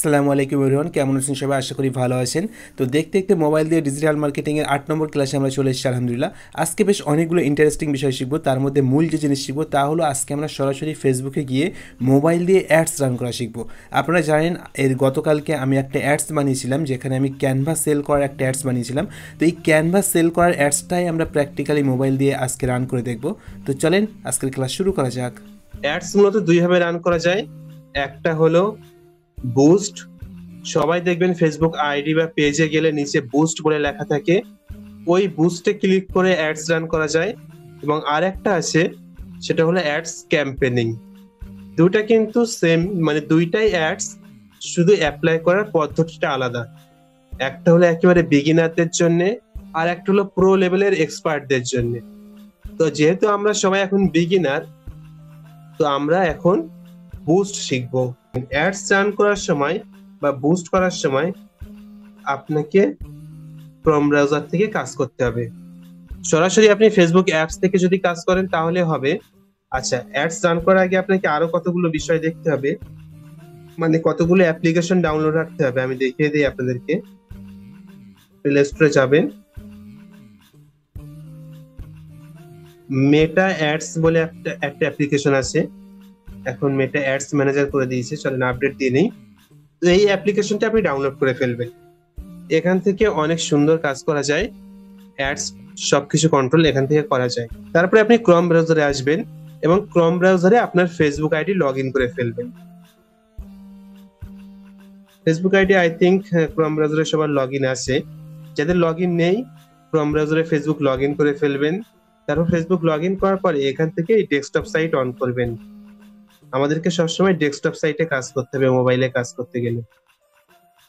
আসসালামু আলাইকুম এভরিওয়ান, কেমন আছেন সবাই? আশা করি ভালো আছেন। তো দেখতে দেখতে মোবাইল দিয়ে ডিজিটাল মার্কেটিংয়ের 8 নম্বর ক্লাসে আমরা চলে এসেছি আলহামদুলিল্লাহ। আজকে বেশ অনেকগুলো ইন্টারেস্টিং বিষয় শিখবো। তার মধ্যে মূল যে জিনিস শিখবো তা হলো আজকে আমরা সরাসরি ফেসবুকে গিয়ে মোবাইল দিয়ে অ্যাডস রান করা শিখবো। আপনারা জানেন এর গতকালকে আমি একটা অ্যাডস বানিয়েছিলাম, যেখানে আমি ক্যানভাস সেল করার একটা অ্যাডস বানিয়েছিলাম। তো এই ক্যানভাস সেল করার অ্যাডসটাই আমরা প্র্যাকটিক্যালি মোবাইল দিয়ে আজকে রান করে দেখবো। তো চলেন আজকের ক্লাস শুরু করা যাক। অ্যাডস মূলত দুইভাবে রান করা যায়। একটা হলো বুস্ট। সবাই দেখবেন ফেসবুক আইডি বা পেজে গেলে নিচে বুস্ট বলে লেখা থাকে, ওই বুস্টে ক্লিক করে অ্যাডস রান করা যায়। এবং আর একটা আছে, সেটা হলো অ্যাডস ক্যাম্পেনিং। দুইটা কিন্তু সেম, মানে দুইটাই অ্যাডস, শুধু অ্যাপ্লাই করার পদ্ধতিটা আলাদা। একটা হলো একেবারে বিগিনারদের জন্য, আর একটা হলো প্রো লেভেলের এক্সপার্টদের জন্য। তো যেহেতু আমরা সবাই এখন বিগিনার, তো আমরা এখন বুস্ট শিখবো। অ্যাডস রান করার সময় বা বুস্ট করার সময় আপনাকে ক্রোম ব্রাউজার থেকে কাজ করতে হবে। সরাসরি আপনি ফেসবুক অ্যাপস থেকে যদি কাজ করেন তাহলে হবে। আচ্ছা, অ্যাডস রান করার আগে আপনাকে আরো কতগুলো বিষয় দেখতে হবে, মানে কতগুলো অ্যাপ্লিকেশন ডাউনলোড রাখতে হবে। আমি দেখিয়ে দিই আপনাদেরকে। প্লে স্টোরে যাবেন, মেটা অ্যাডস বলে একটা অ্যাপ্লিকেশন আছে। এখন মেটা অ্যাডস ম্যানেজার করে দিয়েছে, চলেন আপডেট দিয়ে নেই। তো এই অ্যাপ্লিকেশনটা আপনি ডাউনলোড করে ফেলবেন। এখান থেকে অনেক সুন্দর কাজ করা যায়, অ্যাডস সবকিছু কন্ট্রোল এখান থেকে করা যায়। তারপরে আপনি ক্রোম ব্রাউজারে আসবেন এবং ক্রোম ব্রাউজারে আপনার ফেসবুক আইডি লগ ইন করে ফেলবেন। Facebook ID I think Chrome ব্রাউজারে সবার লগ ইন আছে। যাদের লগ ইন নেই, ক্রোম ব্রাউজারে ফেসবুক লগ ইন করে ফেলবেন। তারপর ফেসবুক লগ ইন করার পরে এখান থেকে এই ডেস্কটপ সাইট অন করবেন। আমাদেরকে সবসময় ডেস্কটপ সাইটে কাজ করতে হবে মোবাইলে কাজ করতে গেলে।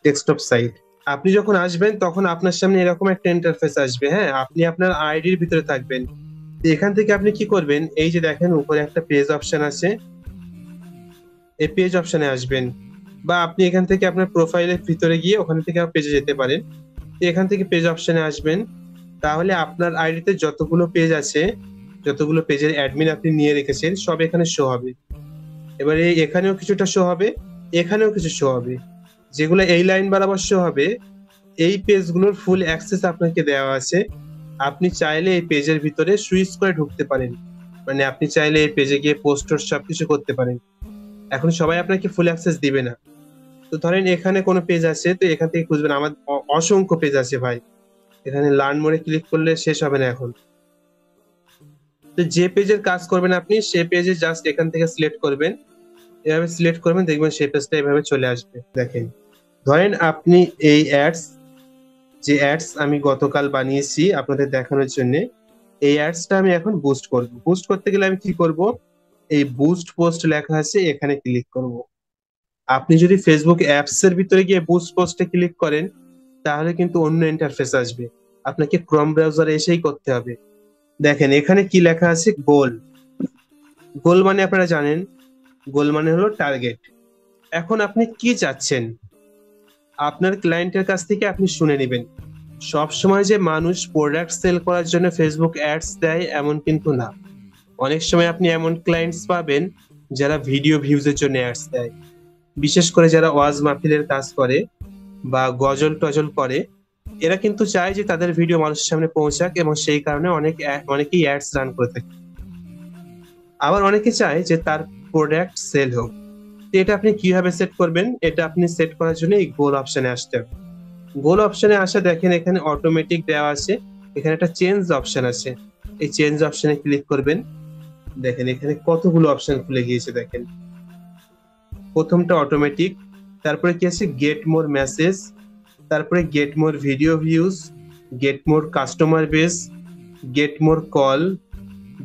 ডেস্কটপ সাইট আপনি যখন আসবেন তখন আপনার সামনে এরকম একটা ইন্টারফেস আসবে। হ্যাঁ, আপনি আপনার আইডির ভিতরে থাকবেন। এখান থেকে আপনি কি করবেন, এই যে দেখেন উপরে একটা পেজ অপশন আছে, এই পেজ অপশনে আসবেন। বা আপনি এখান থেকে আপনার প্রোফাইলের ভিতরে গিয়ে ওখান থেকে পেজে যেতে পারেন। এখান থেকে পেজ অপশনে আসবেন, তাহলে আপনার আইডিতে যতগুলো পেজ আছে, যতগুলো পেজের অ্যাডমিন আপনি নিয়ে রেখেছেন সব এখানে শো হবে। এবারে এখানেও কিছুটা শো হবে, এখানেও কিছু শো হবে। যেগুলো এই লাইন বরাবর শো হবে, এই পেজগুলোর ফুল অ্যাক্সেস আপনাকে দেওয়া আছে। আপনি চাইলে এই পেজের ভিতরে সুইচ করে ঢুকতে পারেন, মানে আপনি চাইলে এই পেজে গিয়ে পোস্টার সবকিছু করতে পারেন। এখন সবাই আপনাকে ফুল অ্যাক্সেস দিবে না। তো ধরেন এখানে কোনো পেজ আছে, তো এখান থেকে খুঁজবেন। আমার অসংখ্য পেজ আছে ভাই, এখানে লার্ন মোডে ক্লিক করলে শেষ হবে না এখন। তো যে পেজের কাজ করবেন আপনি, সে পেজে জাস্ট এখান থেকে সিলেক্ট করবেন। এভাবে সিলেক্ট করবেন, দেখবেন সেই পেজটা এভাবে চলে আসবে। দেখেন, ধরেন আপনি এই যে অ্যাডস আমি গতকাল বানিয়েছি আপনাদের দেখানোর জন্য, এই অ্যাডসটা আমি এখন বুস্ট করব। বুস্ট করতে গেলে আমি কি করব, এই বুস্ট পোস্ট লেখা আছে এখানে ক্লিক করব। আপনি যদি ফেসবুক অ্যাপস এর ভিতরে গিয়ে বুস্ট পোস্টে ক্লিক করেন তাহলে কিন্তু অন্য ইন্টারফেস আসবে, আপনাকে ক্রোম ব্রাউজারে এসেই করতে হবে। দেখেন এখানে কি লেখা আছে, গোল। গোল মানে আপনারা জানেন, গোল মানে হলো টার্গেট। এখন আপনি কি চাচ্ছেন আপনার ক্লায়েন্টের কাছ থেকে আপনি শুনে নেবেন। সব সময় যে মানুষ প্রোডাক্ট সেল করার জন্য ফেসবুক অ্যাডস দেয় এমন কিন্তু না। অনেক সময় আপনি এমন ক্লায়েন্টস পাবেন যারা ভিডিও ভিউজের জন্য অ্যাডস দেয়। বিশেষ করে যারা ওয়াজ মাহফিলের কাজ করে বা গজল টজল করে, এরা কিন্তু চায় যে তাদের ভিডিও মানুষের সামনে পৌঁছাক, এবং সেই কারণে অনেকেই অ্যাডস রান করে থাকে। আবার অনেকে চায় যে তার প্রোডাক্ট সেল হোক। এটা আপনি কিভাবে সেট করবেন, এটা আপনি সেট করার জন্য এই গোল অপশনে আসতে হবে। গোল অপশনে আসা, দেখেন এখানে অটোমেটিক দেওয়া আছে, এখানে একটা চেঞ্জ অপশন আছে, এই চেঞ্জ অপশনে ক্লিক করবেন। দেখেন এখানে কতগুলো অপশন খুলে গিয়েছে। দেখেন প্রথমটা অটোমেটিক, তারপরে কি আছে গেট মোর মেসেজ, তারপরে get more video views, get more customer base, get more call,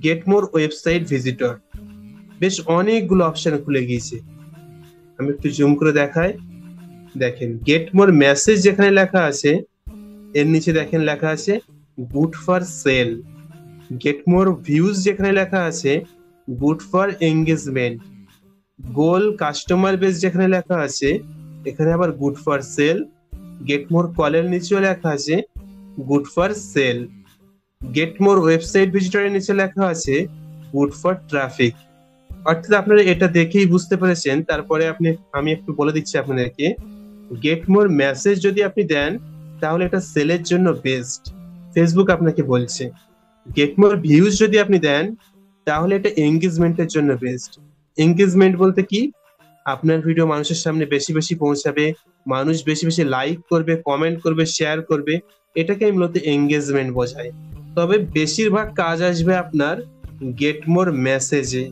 gate more website visitor. বেশ অনেকগুলো অপশন খুলে গিয়েছে। আমি একটু জুম করে দেখাই। দেখেন গেট মোর মেসেজ যেখানে লেখা আছে, এর নিচে দেখেন লেখা আছে good for sale. Get more views যেখানে লেখা আছে, good for engagement. Goal customer base যেখানে লেখা আছে, এখানে আবার good for sale. Get more কলের নিচেও লেখা আছে good for sale. Get more website ভিজিটরের নিচে লেখা আছে গুড ফর ট্রাফিক। অর্থাৎ আপনারা এটা দেখেই বুঝতে পেরেছেন। তারপরে আমি একটু বলে দিচ্ছি আপনাদেরকে। গেট মোর মেসেজ যদি আপনি দেন তাহলে এটা সেলের জন্য বেস্ট, ফেসবুক আপনাকে বলছে। গেট মোর ভিউজ যদি আপনি দেন তাহলে এটা এঙ্গেজমেন্টের জন্য বেস্ট। এঙ্গেজমেন্ট বলতে কি, আপনার ভিডিও মানুষের সামনে বেশি বেশি পৌঁছাবে, মানুষ বেশি বেশি লাইক করবে, কমেন্ট করবে, শেয়ার করবে, এটাকে মূলত এঙ্গেজমেন্ট বোঝায়। তবে বেশিরভাগ কাজ আসবে আপনার গেট মোর মেসেজে।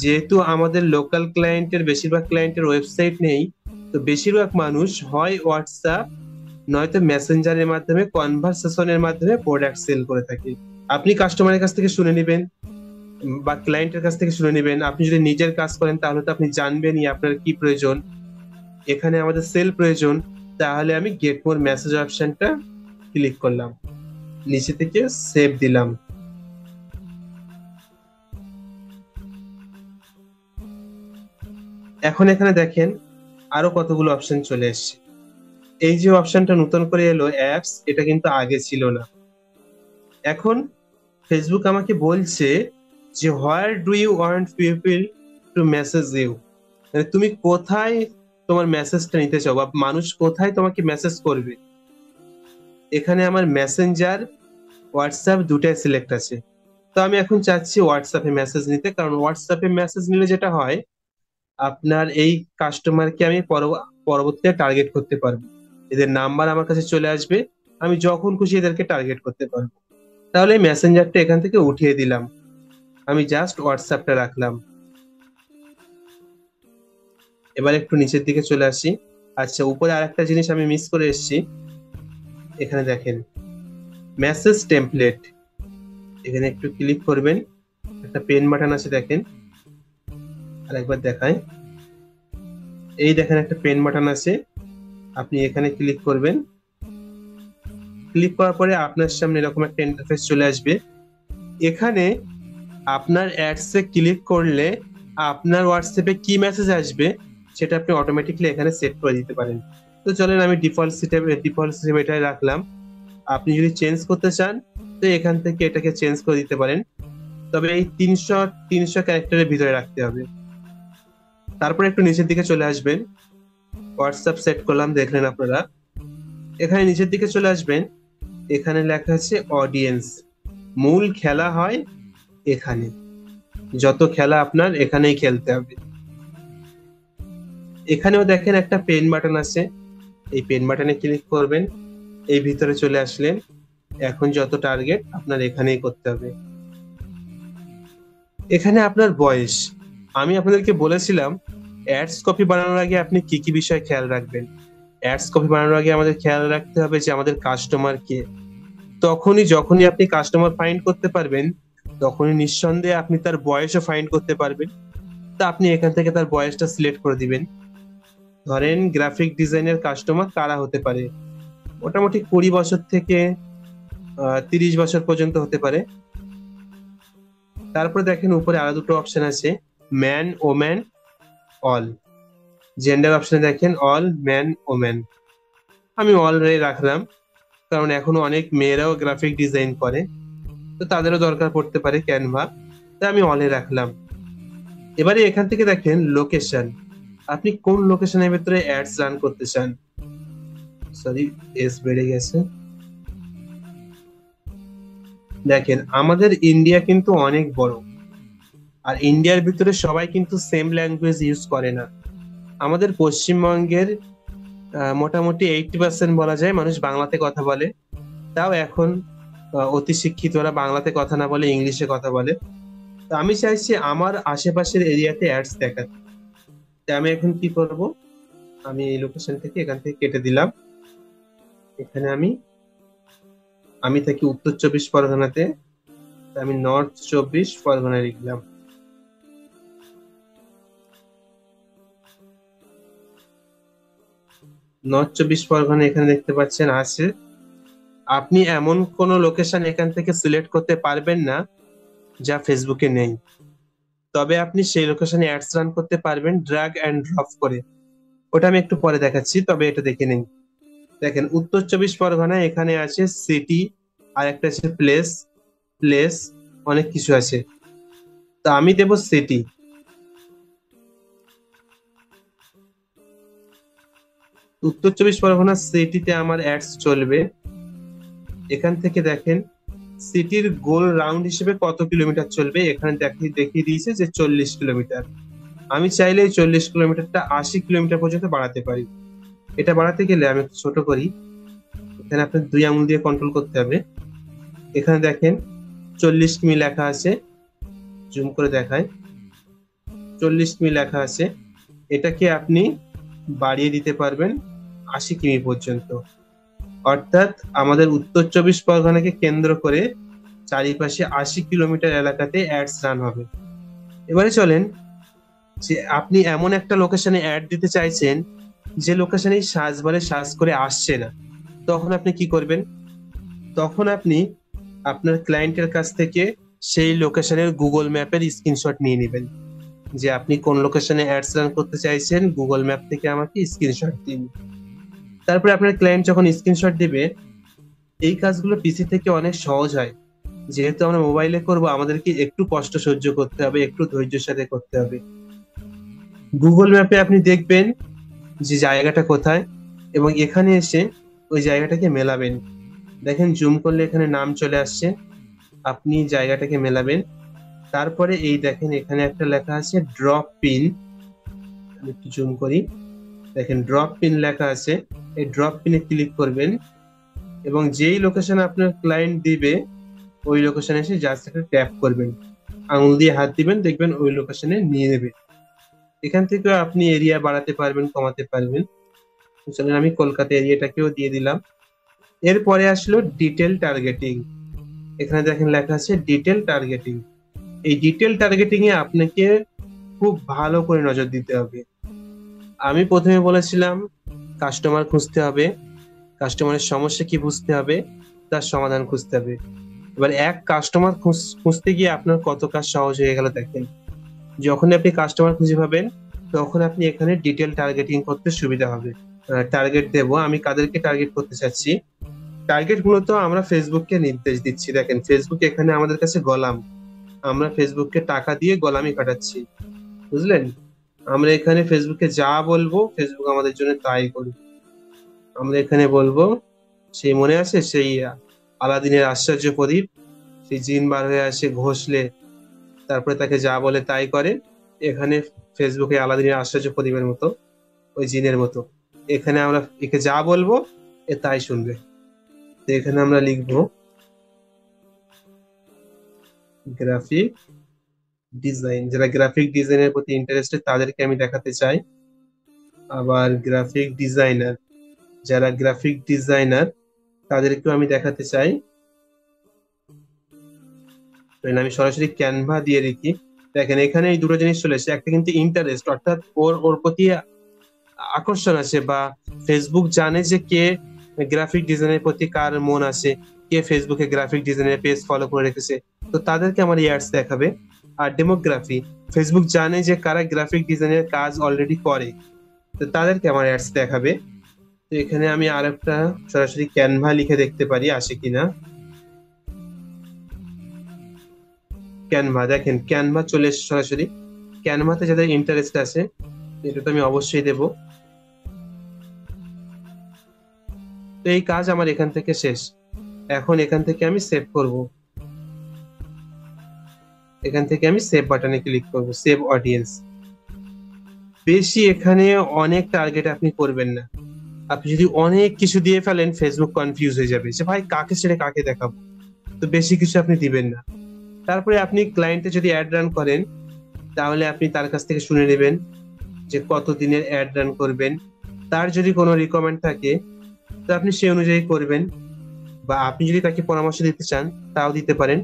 যেহেতু আমাদের লোকাল ক্লায়েন্টের বেশিরভাগ ক্লায়েন্টের ওয়েবসাইট নেই, তো বেশিরভাগ মানুষ হয় হোয়াটসঅ্যাপ নয়তো মেসেঞ্জারের মাধ্যমে, কনভারসেশনের মাধ্যমে প্রোডাক্ট সেল করে থাকে। আপনি কাস্টমারের কাছ থেকে শুনে নেবেন বা ক্লায়েন্টের কাছ থেকে শুনে নেবেন। আপনি যদি নিজের কাজ করেন তাহলে তো আপনি জানবেনই আপনার কি প্রয়োজন। এখানে আমাদের সেল প্রয়োজন, তাহলে আমি গেট মোর মেসেজ অপশনটা ক্লিক করলাম, নিচে থেকে সেভ দিলাম। এখন এখানে দেখেন আরো কতগুলো অপশন চলে এসেছে। এই যে অপশনটা নতুন করে এলো অ্যাপস, এটা কিন্তু আগে ছিল না। এখন ফেসবুক আমাকে বলছে যে where do you want people to message you, মানে তুমি কোথায় তোমার মেসেজটা নিতে চাও বা মানুষ কোথায় তোমাকে মেসেজ করবে। এখানে আমার মেসেঞ্জার, হোয়াটসঅ্যাপ দুটাই সিলেক্ট আছে। তো আমি এখন চাচ্ছি হোয়াটসঅ্যাপে মেসেজ নিতে, কারণ হোয়াটসঅ্যাপে মেসেজ নিলে যেটা হয়, আপনার এই কাস্টমারকে আমি পরবর্তীতে টার্গেট করতে পারবো। এদের নাম্বার আমার কাছে চলে আসবে, আমি যখন খুশি এদেরকে টার্গেট করতে পারবো। তাহলে মেসেঞ্জারটা এখান থেকে উঠিয়ে দিলাম, আমি জাস্ট হোয়াটসঅ্যাপটা রাখলাম। এবার একটু নিচের দিকে চলে আসি। আচ্ছা, উপরে আরেকটা জিনিস আমি মিস করে এসেছি। এখানে দেখেন মেসেজ টেমপ্লেট, এখানে একটু ক্লিক করবেন, একটা পেন বাটন আছে দেখেন, আর একবার দেখাই, এই দেখেন একটা পেন বাটন আছে, আপনি এখানে ক্লিক করবেন। ক্লিক করার পরে আপনার সামনে এরকম একটা ইন্টারফেস চলে আসবে। এখানে আপনার অ্যাডসে ক্লিক করলে আপনার হোয়াটসঅ্যাপে কি মেসেজ আসবে সেটা আপনি অটোমেটিকলি এখানে সেট করে দিতে পারেন। তো চলেন আমি ডিফল্ট সিস্টেম এটাই রাখলাম। আপনি যদি চেঞ্জ করতে চান তো এখান থেকে এটাকে চেঞ্জ করে দিতে পারেন, তবে এই 300 ক্যারেক্টারের ভিতরে রাখতে হবে। তারপরে একটু নিচের দিকে চলে আসবেন, হোয়াটসঅ্যাপ সেট করলাম দেখলেন আপনারা। এখানে নিচের দিকে চলে আসবেন, এখানে লেখা আছে অডিয়েন্স। মূল খেলা হয় এখানে, যত খেলা আপনার এখানেই খেলতে হবে। এখানেও দেখেন একটা পেন বাটন আছে, এই পেন বাটনে ক্লিক করবেন, এই ভিতরে চলে আসলেন। এখন যত টার্গেট আপনার এখানেই করতে হবে। এখানে আপনার বয়স, আমি আপনাদেরকে বলেছিলাম অ্যাডস কপি বানানোর আগে আপনি কি কি বিষয় খেয়াল রাখবেন। অ্যাডস কপি বানানোর আগে আমাদের খেয়াল রাখতে হবে যে আমাদের কাস্টমার কে। যখনই আপনি কাস্টমার ফাইন্ড করতে পারবেন, তখনই নিঃসন্দেহে আপনি তার বয়সও ফাইন্ড করতে পারবেন। তা আপনি এখান থেকে তার বয়সটা সিলেক্ট করে দিবেন। ধরেন গ্রাফিক ডিজাইনের কাস্টমার কারা হতে পারে, মোটামুটি 20 বছর থেকে 30 বছর পর্যন্ত হতে পারে। তারপর দেখেন উপরে আরো দুটো অপশন আছে, ম্যান, ওম্যান, অল। জেন্ডার অপশনে দেখেন অল, ম্যান, ওম্যান। আমি অল রাখলাম, কারণ এখনো অনেক মেয়েরাও গ্রাফিক ডিজাইন করে, তো তাদেরও দরকার পড়তে পারে ক্যানভা, তাই আমি অলে রাখলাম। এবারে এখান থেকে দেখেন লোকেশন, আপনি কোন লোকেশনের ভিতরে অ্যাডস রান করতে চান। সরি, এস বেড়ে গেছে। দেখেন আমাদের ইন্ডিয়া কিন্তু অনেক বড়, আর ইন্ডিয়ার ভিতরে সবাই কিন্তু সেম ল্যাঙ্গুয়েজ ইউজ করে না। আমাদের পশ্চিমবঙ্গের মোটামুটি 80% বলা যায় মানুষ বাংলাতে কথা বলে, তাও এখন অতি শিক্ষিতরা বাংলাতে কথা না বলে ইংলিশে কথা বলে। তো আমি চাইছি আমার আশেপাশের এরিয়াতে অ্যাডস দেখাতে। তাই আমি এখন কি করব, আমি এই লোকেশন থেকে এখান থেকে কেটে দিলাম। এখানে আমি থাকি উত্তর 24 পরগনাতে, আমি নর্থ 24 পরগনা লিখলাম। নর্থ 24 পরগনা এখানে দেখতে পাচ্ছেন আছে। আপনি এমন কোন লোকেশন এখান থেকে সিলেক্ট করতে পারবেন না যা ফেসবুকে নেই, তবে আপনি সেই লোকেশনে অ্যাডস রান করতে পারবেন ড্র্যাগ এন্ড ড্রপ করে। ওটা আমি একটু পরে দেখাচ্ছি, তবে এটা দেখে নিন। দেখেন উত্তর 24 পরগনা এখানে আছে সিটি, আর একটা আছে প্লেস, প্লেস অনেক কিছু আছে। তো আমি দেব সিটি। উত্তর 24 পরগনা সিটিতে আমার অ্যাডস চলবে। এখান থেকে দেখেন সিটির গোল রাউন্ড হিসেবে কত কিলোমিটার চলবে, এখানে দেখিয়ে দিয়েছে যে 40 কিলোমিটার। আমি চাইলে এই 40 কিলোমিটারটা 80 কিলোমিটার পর্যন্ত বাড়াতে পারি। এটা বাড়াতে গেলে আমি একটু ছোট করি, এখানে আপনার 2 আঙুল দিয়ে কন্ট্রোল করতে হবে। এখানে দেখেন 40 কিমি লেখা আছে, জুম করে দেখায়, 40 কিমি লেখা আছে। এটাকে আপনি বাড়িয়ে দিতে পারবেন 80 কিমি পর্যন্ত। অর্থাৎ আমাদের উত্তর 24 পরগনাকে কেন্দ্র করে চারিপাশে 80 কিলোমিটার এলাকাতে অ্যাডস রান হবে। এবারে চলেন যে আপনি এমন একটা লোকেশনে অ্যাড দিতে চাইছেন যে লোকেশনে সার্চ বারে সার্চ করে আসছে না, তখন আপনি কি করবেন? তখন আপনি আপনার ক্লায়েন্টের কাছ থেকে সেই লোকেশনের গুগল ম্যাপের স্ক্রিনশট নিয়ে নেবেন, যে আপনি কোন লোকেশনে অ্যাডস রান করতে চাইছেন, গুগল ম্যাপ থেকে আমাকে স্ক্রিনশট দিন। তারপরে আপনার ক্লায়েন্ট যখন স্ক্রিনশট দিবে, এই কাজগুলো পিসি থেকে অনেক সহজ হয়। যেহেতু আমরা মোবাইলে করব, আমাদেরকে একটু কষ্ট সহ্য করতে হবে, একটু ধৈর্যের সাথে করতে হবে। গুগল ম্যাপে আপনি দেখবেন যে জায়গাটা কোথায়, এবং এখানে এসে ওই জায়গাটাকে মেলাবেন। দেখেন জুম করলে এখানে নাম চলে আসছে, আপনি জায়গাটাকে মেলাবেন। তারপরে এই দেখেন এখানে একটা লেখা আছে ড্রপ পিন, আমি একটু জুম করি, দেখেন ড্রপ পিন লেখা আছে, এই ড্রপ পিনে ক্লিক করবেন এবং যেই লোকেশন আপনার ক্লায়েন্ট দিবে ওই লোকেশনে এসে জাস্ট একটা ট্যাপ করবেন, আঙুল দিয়ে হাত দিবেন, দেখবেন ওই লোকেশনে নিয়ে নেবে। এখান থেকে আপনি এরিয়া বাড়াতে পারবেন, কমাতে পারবেন। চলেন আমি কলকাতা এরিয়াটাকেও দিয়ে দিলাম। এরপরে আসলো ডিটেল টার্গেটিং। এখানে দেখেন লেখা আছে ডিটেল টার্গেটিং। এই ডিটেল টার্গেটিং এ আপনাকে খুব ভালো করে নজর দিতে হবে। আমি প্রথমে বলেছিলাম কাস্টমার খুঁজতে হবে, কাস্টমারের সমস্যা কি বুঝতে হবে, তার সমাধান খুঁজতে হবে। এবার এক কাস্টমার খুঁজতে গিয়ে আপনার কত কাজ সহজ হয়ে গেল দেখেন। যখন আপনি কাস্টমার খুঁজে পাবেন, তখন আপনি এখানে ডিটেল টার্গেটিং করতে সুবিধা হবে। টার্গেট দেব, আমি কাদেরকে টার্গেট করতে চাচ্ছি। টার্গেট মূলত আমরা ফেসবুককে নির্দেশ দিচ্ছি। দেখেন ফেসবুক এখানে আমাদের কাছে গোলাম, আমরা ফেসবুককে টাকা দিয়ে গোলামি কাটাচ্ছি, বুঝলেন? আমরা এখানে ফেসবুকে যা বলবো ফেসবুক আমাদের জন্য তাই করবে। আমরা এখানে বলবো, সেই মনে আছে সেই আলাদিনের আশ্চর্য প্রদীপ, সেই জিন বার হয়ে আসে ঘষলে তারপরে তাকে যা বলে তাই করে। এখানে ফেসবুকে আলাদিনের আশ্চর্য প্রদীপের মতো, ওই জিনের মতো, এখানে আমরা একে যা বলবো এ তাই শুনবে। তো এখানে আমরা লিখবো গ্রাফিক ডিজাইন। যারা গ্রাফিক ডিজাইনের প্রতি ইন্টারেস্টেড তাদেরকে আমি দেখাতে চাই। আবার গ্রাফিক ডিজাইনার, যারা গ্রাফিক ডিজাইনার তাদেরকেও আমি দেখাতে চাই। আমি সরাসরি ক্যানভা দিয়ে রেখি। দেখেন এখানে এই দুটো জিনিস চলে এসেছে, একটা কিন্তু ইন্টারেস্ট, অর্থাৎ ওর প্রতি আকর্ষণ আছে, বা ফেসবুক জানে যে কে গ্রাফিক ডিজাইনের প্রতি কার মন আছে, কে ফেসবুকে গ্রাফিক ডিজাইনের পেজ ফলো করে রেখেছে, তো তাদেরকে আমার অ্যাডস দেখাবে। আর ডেমোগ্রাফি, ফেসবুক জানে যে কারা গ্রাফিক ডিজাইনের কাজ অলরেডি করে, তো তাদেরকে আমার অ্যাডস দেখাবে। তো এখানে আমি আরেকটা সরাসরি ক্যানভা লিখে দেখতে পারি আসে কিনা। ক্যানভা, দেখেন ক্যানভা চলে এসে সরাসরি। ক্যানভাতে যাদের ইন্টারেস্ট আছে এটা তো আমি অবশ্যই দেব। তো এই কাজ আমার এখান থেকে শেষ। এখন এখান থেকে আমি সেভ করব, এখান থেকে আমি সেভ বাটনে ক্লিক করব, সেভ অডিয়েন্স। বেশি এখানে অনেক টার্গেট আপনি করবেন না। আপনি যদি অনেক কিছু দিয়ে ফেলেন ফেসবুক কনফিউজ হয়ে যাবে যে ভাই কাকে ছেড়ে কাকে দেখাবো, তো বেশি কিছু আপনি দিবেন না। তারপরে আপনি ক্লায়েন্টে যদি অ্যাড রান করেন, তাহলে আপনি তার কাছ থেকে শুনে নেবেন যে কত দিনের অ্যাড রান করবেন। তার যদি কোনো রিকমেন্ড থাকে তো আপনি সেই অনুযায়ী করবেন, বা আপনি যদি তাকে পরামর্শ দিতে চান তাও দিতে পারেন।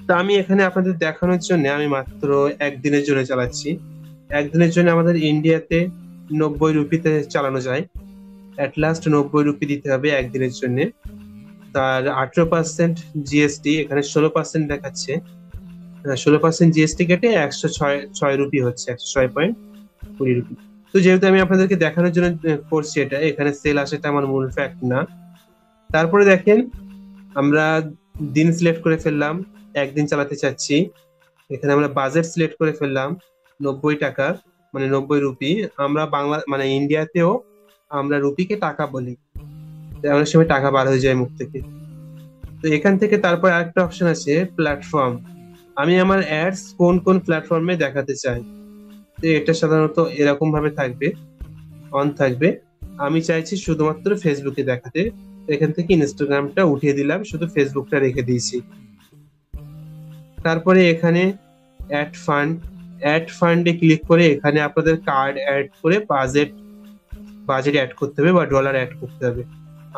তো আমি এখানে আপনাদের দেখানোর জন্য আমি মাত্র একদিনের জন্য চালাচ্ছি। একদিনের জন্য আমাদের ইন্ডিয়াতে 90 রুপিতে চালানো যায়। অ্যাট লাস্ট 90 রুপি দিতে হবে একদিনের জন্য। তার 18% জিএসটি, এখানে 16% দেখাচ্ছে। 16% জিএসটি কেটে 106 রুপি হচ্ছে, 106.20 রুপি। তো যেহেতু আমি আপনাদেরকে দেখানোর জন্য করছি এটা, এখানে সেল আসাটা আমার মূল ফ্যাক্ট না। তারপরে দেখেন আমরা দিন সিলেক্ট করে ফেললাম, একদিন চালাতে চাচ্ছি। এখানে আমরা বাজেট সিলেক্ট করে ফেললাম 90 টাকা মানে 90 রুপি। আমরা বাংলা মানে ইন্ডিয়াতেও আমরা রুপিকে টাকা বলি, তাই অনেক সময় টাকা বার হয়ে যায় মুখ থেকে। তো এখান থেকে তারপর আরেকটা অপশন আছে প্ল্যাটফর্ম। আমি আমার অ্যাডস কোন কোন প্ল্যাটফর্মে দেখাতে চাই। তো এটা সাধারণত এরকম ভাবে থাকবে, অন থাকবে। আমি চাইছি শুধুমাত্র ফেসবুকে দেখাতে, তো এখান থেকে ইনস্টাগ্রামটা উঠিয়ে দিলাম, শুধু ফেসবুকটা রেখে দিয়েছি। তারপরে এখানে অ্যাড ফান্ডে ক্লিক করে এখানে আপনাদের কার্ড অ্যাড করে বাজেট বাজেট অ্যাড করতে হবে বা ডলার অ্যাড করতে হবে।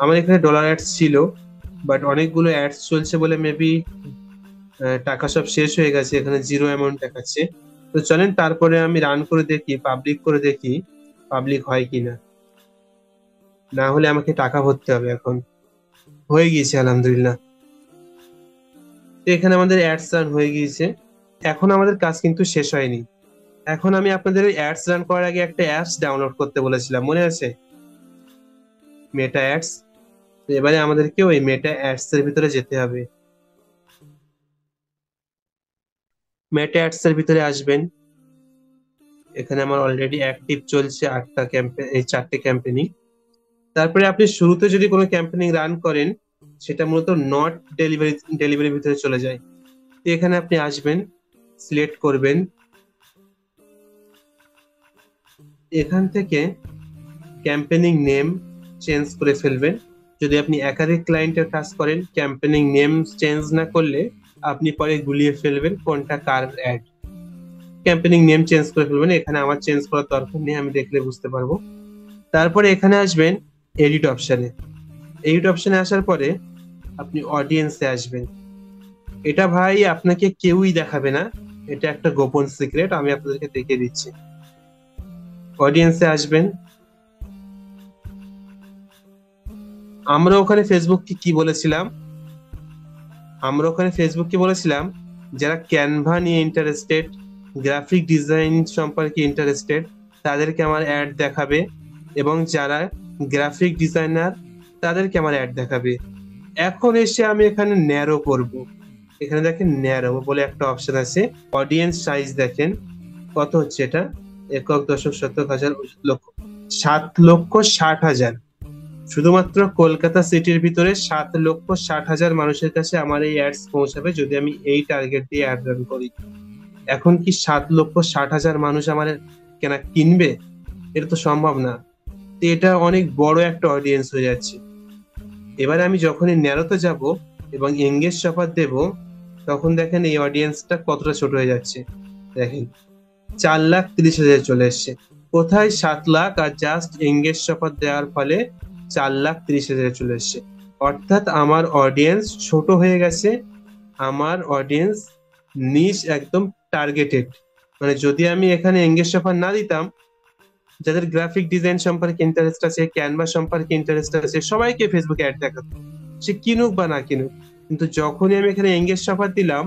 আমার এখানে ডলার অ্যাডস ছিল, বাট অনেকগুলো অ্যাডস চলছে বলে মেবি টাকা সব শেষ হয়ে গেছে, এখানে জিরো অ্যামাউন্ট দেখাচ্ছে। তো চলেন তারপরে আমি রান করে দেখি, পাবলিক করে দেখি পাবলিক হয় কিনা, না হলে আমাকে টাকা ভরতে হবে। এখন হয়ে গিয়েছে আলহামদুলিল্লাহ। তো এখানে আমাদের অ্যাডস রান হয়ে গিয়েছে। এখন আমাদের কাজ কিন্তু শেষ হয়নি। এখন আমি আপনাদের অ্যাডস রান করার আগে একটা অ্যাপস ডাউনলোড করতে বলেছিলাম, মনে আছে? মেটা অ্যাডস। তো এবারে আমাদেরকে ওই মেটা অ্যাডস এর ভিতরে যেতে হবে। মেটা অ্যাডস এর ভিতরে আসবেন। এখানে আমার অলরেডি অ্যাক্টিভ চলছে 8টা ক্যাম্পেইন, এই 4টে ক্যাম্পেইনিং। তারপরে আপনি শুরুতে যদি কোনো ক্যাম্পেইনিং রান করেন, সেটা মূলত নট ডেলিভারির ভিতরে চলে যায়। তো এখানে আপনি আসবেন, সিলেক্ট করবেন, এখান থেকে ক্যাম্পেইনিং নেম চেঞ্জ করে ফেলবেন। যদি আপনি একাধিক ক্লায়েন্টের কাজ করেন, ক্যাম্পেইনিং নেম চেঞ্জ না করলে আপনি পরে গুলিয়ে ফেলবেন কোনটা কার অ্যাড। ক্যাম্পেইনিং নেম চেঞ্জ করে ফেলবেন, এখানে আমার চেঞ্জ করার দরকার নেই, আমি দেখলে বুঝতে পারবো। তারপরে এখানে আসবেন এডিট অপশনে। এডিট অপশনে আসার পরে আপনি অডিয়েন্সে আসবেন। এটা ভাই আপনাকে কেউই দেখাবে না, এটা একটা গোপন সিক্রেট, আমি আপনাদেরকে দেখিয়ে দিচ্ছি। অডিয়েন্সে আসবেন। আমরা ওখানে ফেসবুককে কি বলেছিলাম? যারা ক্যানভা নিয়ে ইন্টারেস্টেড, গ্রাফিক ডিজাইন সম্পর্কে ইন্টারেস্টেড, তাদেরকে আমার অ্যাড দেখাবে, এবং যারা গ্রাফিক ডিজাইনার তাদেরকে আমার অ্যাড দেখাবে। এখন এসে আমি এখানে ন্যারো করব। এখানে দেখেন ন্যারো বলে একটা অপশন আছে। অডিয়েন্স সাইজ দেখেন কত হচ্ছে, এটা 7,60,000। শুধুমাত্র কলকাতা সিটির ভিতরে 7,60,000 মানুষের কাছে আমার এই অ্যাডস পৌঁছাবে যদি আমি এই টার্গেট দিয়ে অ্যাড রান করি। এখন কি 7,60,000 মানুষ আমার কেনা কিনবে? এটা তো সম্ভব না। তো এটা অনেক বড় একটা অডিয়েন্স হয়ে যাচ্ছে। এবারে আমি যখনই ন্যারোতে যাব এবং এঙ্গেজ শপার দেব, তখন দেখেন এই অডিয়েন্সটা কতটা ছোট হয়ে যাচ্ছে। দেখেন 4,30,000 চলে এসছে। কোথায় 7 লাখ, আর জাস্ট এঙ্গেজ শপার দেওয়ার ফলে 4,30,000 চলে এসছে। অর্থাৎ আমার অডিয়েন্স ছোট হয়ে গেছে, আমার অডিয়েন্স নিশ একদম টার্গেটেড। মানে যদি আমি এখানে এঙ্গেজ শপার না দিতাম, যাদের গ্রাফিক ডিজাইন সম্পর্কে ইন্টারেস্ট আছে, ক্যানভা সম্পর্কে ইন্টারেস্ট আছে, সবাইকে ফেসবুকে অ্যাড দেখাতো, সে কিনুক বা না কিনুক। কিন্তু যখনই আমি এখানে এঙ্গেজ শপার দিলাম,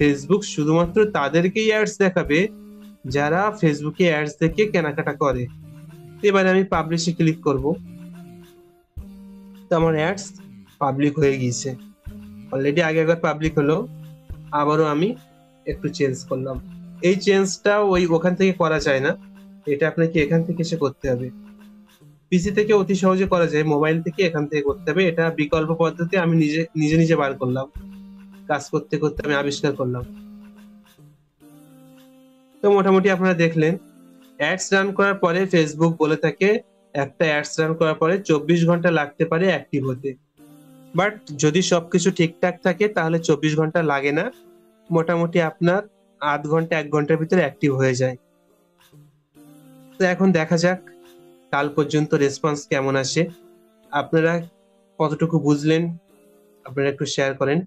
ফেসবুক শুধুমাত্র তাদেরকেই অ্যাডস দেখাবে যারা ফেসবুকে অ্যাডস দেখে কেনাকাটা করে। এবারে আমি পাবলিশে ক্লিক করব। তো আমার অ্যাডস পাবলিক হয়ে গিয়েছে। অলরেডি আগে একবার পাবলিক হলো, আবারও আমি একটু চেঞ্জ করলাম। এই চেঞ্জটা ওখান থেকে করা যায় না, এটা আপনাকে এখান থেকে এসে করতে হবে। পিসি থেকে অতি সহজে করা যায়, মোবাইল থেকে এখান থেকে করতে হবে। এটা বিকল্প পদ্ধতি আমি নিজে নিজে বার করলাম, কাজ করতে করতে আমি আবিষ্কার করলাম। তো মোটামুটি আপনারা দেখলেন, অ্যাডস রান করার পরে ফেসবুক বলে থাকে একটা অ্যাডস রান করার পরে 24 ঘন্টা লাগতে পারে অ্যাক্টিভ হতে। বাট যদি সবকিছু ঠিকঠাক থাকে তাহলে 24 ঘন্টা লাগে না, মোটামুটি আপনার আধ ঘন্টা 1 ঘন্টার ভিতরে অ্যাক্টিভ হয়ে যায়। তো এখন দেখা যাক কাল পর্যন্ত রেসপন্স কেমন আসে। আপনারা কতটুকু বুঝলেন আপনারা একটু শেয়ার করেন।